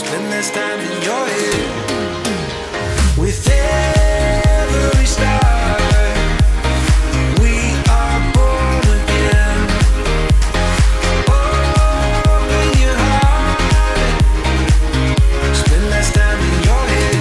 spend less time in your head. With every star, we are born again. Open your heart, spend less time in your head.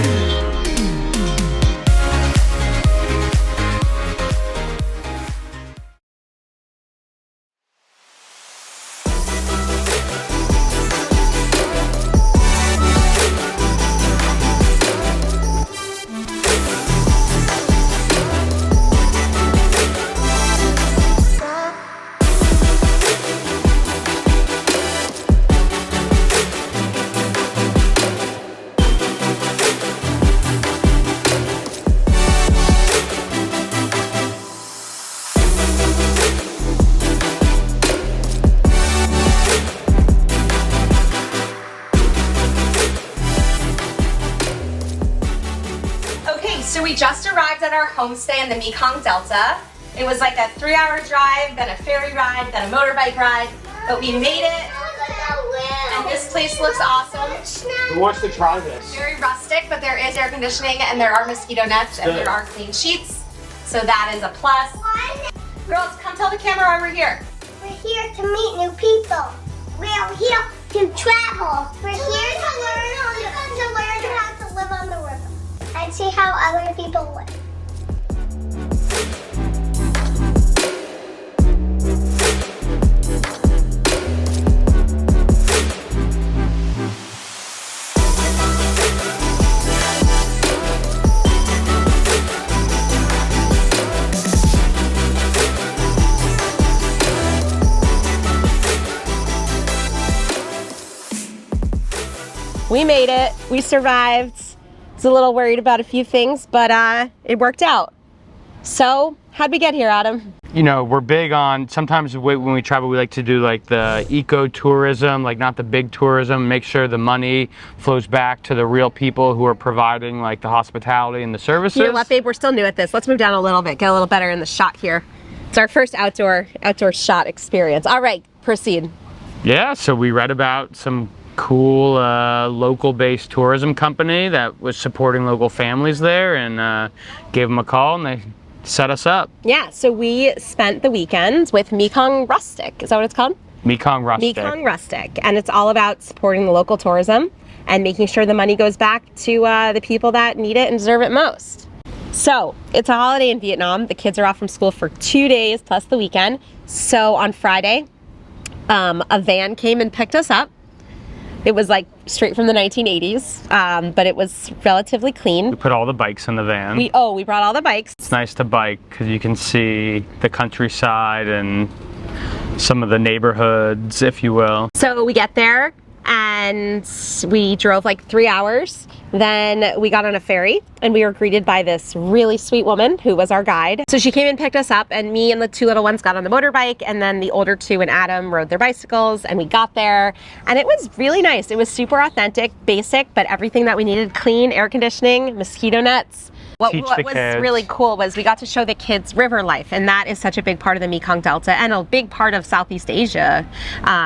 So we just arrived at our homestay in the Mekong Delta. It was like a 3-hour drive, then a ferry ride, then a motorbike ride, but we made it. And this place looks awesome. Who wants to try this? Very rustic, but there is air conditioning and there are mosquito nets and there are clean sheets. So that is a plus. Girls, come tell the camera why we're here. We're here to meet new people. We're here to travel. We're here to learn how to live on the river and see how other people live. We made it. We survived. I was a little worried about a few things, but it worked out. So, how'd we get here, Adam? You know, we're big on, sometimes when we travel, we like to do like the eco-tourism, like not the big tourism, make sure the money flows back to the real people who are providing like the hospitality and the services. You know what, babe? We're still new at this. Let's move down a little bit, get a little better in the shot here. It's our first outdoor shot experience. All right, proceed. Yeah, so we read about some cool local-based tourism company that was supporting local families there, and gave them a call and they set us up. Yeah, so we spent the weekend with Mekong Rustic. Is that what it's called? Mekong Rustic. Mekong Rustic, and it's all about supporting the local tourism and making sure the money goes back to the people that need it and deserve it most. So it's a holiday in Vietnam. The kids are off from school for 2 days plus the weekend. So on Friday, a van came and picked us up. It was like straight from the 1980s, but it was relatively clean. We put all the bikes in the van. We brought all the bikes. It's nice to bike because you can see the countryside and some of the neighborhoods, if you will. So we get there and we drove like 3 hours. Then we got on a ferry and we were greeted by this really sweet woman who was our guide. So she came and picked us up, and me and the two little ones got on the motorbike, and then the older two and Adam rode their bicycles, and we got there and it was really nice. It was super authentic, basic, but everything that we needed: clean, air conditioning, mosquito nets. What was really cool was we got to show the kids river life, and that is such a big part of the Mekong Delta and a big part of Southeast Asia,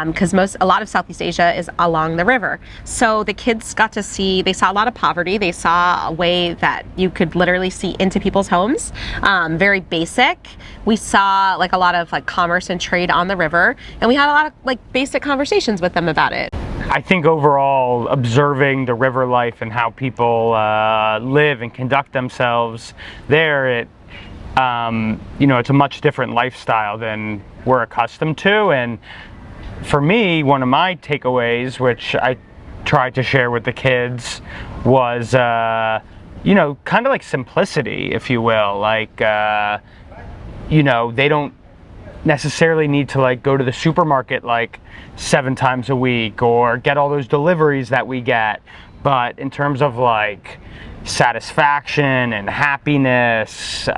because a lot of Southeast Asia is along the river. So the kids got to see, they saw a lot of poverty. They saw a way that you could literally see into people's homes, very basic. We saw like a lot of like commerce and trade on the river, and we had a lot of like basic conversations with them about it. I think overall, observing the river life and how people live and conduct themselves there, you know, it's a much different lifestyle than we're accustomed to. And for me, one of my takeaways, which I tried to share with the kids, was, you know, kind of like simplicity, if you will. Like, you know, they don't necessarily need to like go to the supermarket like 7 times a week or get all those deliveries that we get, but in terms of like satisfaction and happiness,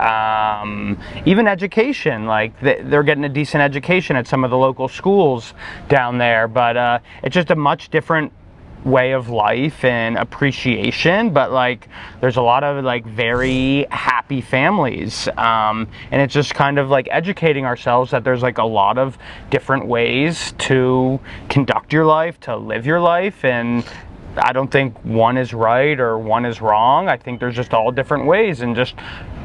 even education, like they're getting a decent education at some of the local schools down there, but it's just a much different way of life and appreciation. But like there's a lot of like very happy families, and it's just kind of like educating ourselves that there's like a lot of different ways to conduct your life, to live your life, and I don't think one is right or one is wrong. I think there's just all different ways, and just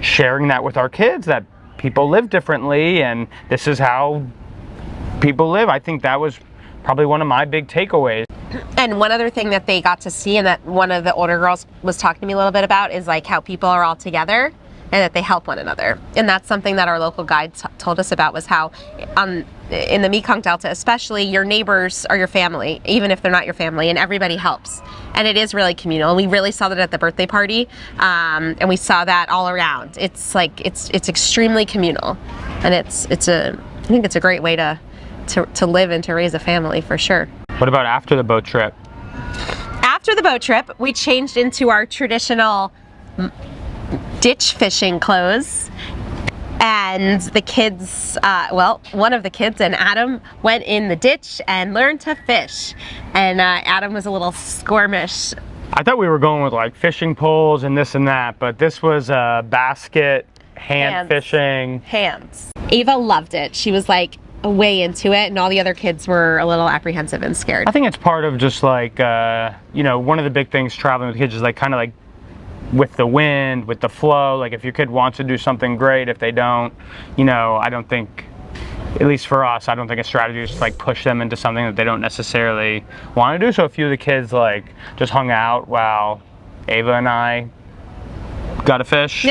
sharing that with our kids that people live differently and this is how people live. I think that was probably one of my big takeaways. And one other thing that they got to see, and that one of the older girls was talking to me a little bit about, is like how people are all together and that they help one another. And that's something that our local guide told us about, was how in the Mekong Delta especially, your neighbors are your family, even if they're not your family, and everybody helps. And it is really communal. And we really saw that at the birthday party, and we saw that all around. It's like, it's extremely communal, and I think it's a great way to live and to raise a family, for sure. What about after the boat trip? After the boat trip, we changed into our traditional ditch fishing clothes, and the kids, one of the kids and Adam went in the ditch and learned to fish, and Adam was a little squirmish. I thought we were going with like fishing poles and this and that, but this was basket, hand fishing. Hands. Ava loved it. She was like way into it, and all the other kids were a little apprehensive and scared. I think it's part of just like, one of the big things traveling with kids is like kind of like with the wind, with the flow. Like if your kid wants to do something, great. If they don't, I don't think, at least for us, I don't think a strategy is to like push them into something that they don't necessarily want to do. So a few of the kids like just hung out while Ava and I got to fish,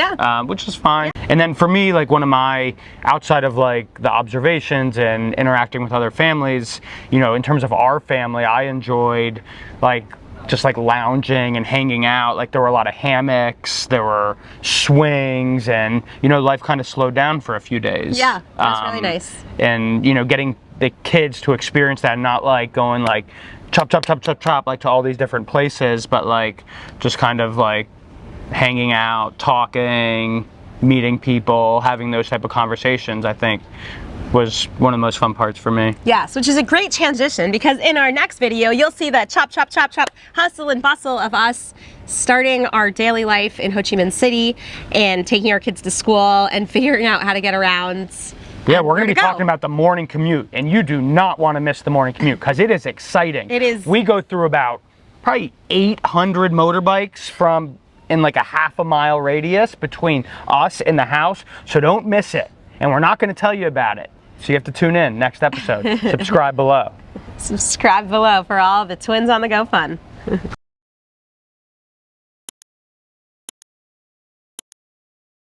which is fine. Yeah. And then for me, like one of my, outside of like the observations and interacting with other families, in terms of our family, I enjoyed like just like lounging and hanging out. Like there were a lot of hammocks, there were swings, and life kind of slowed down for a few days. Yeah, that was really nice. And getting the kids to experience that, not like going like chop chop chop chop chop like to all these different places, but like just kind of like hanging out, talking, meeting people, having those type of conversations, I think was one of the most fun parts for me. Yes, which is a great transition, because in our next video, you'll see the chop, chop, chop, chop, hustle and bustle of us starting our daily life in Ho Chi Minh City and taking our kids to school and figuring out how to get around. Yeah, we're going to be talking about the morning commute, and you do not want to miss the morning commute because it is exciting. It is. We go through about probably 800 motorbikes in like a half a mile radius between us and the house, so don't miss it. And we're not going to tell you about it. So you have to tune in next episode. Subscribe below. Subscribe below for all the Twins on the Go fun.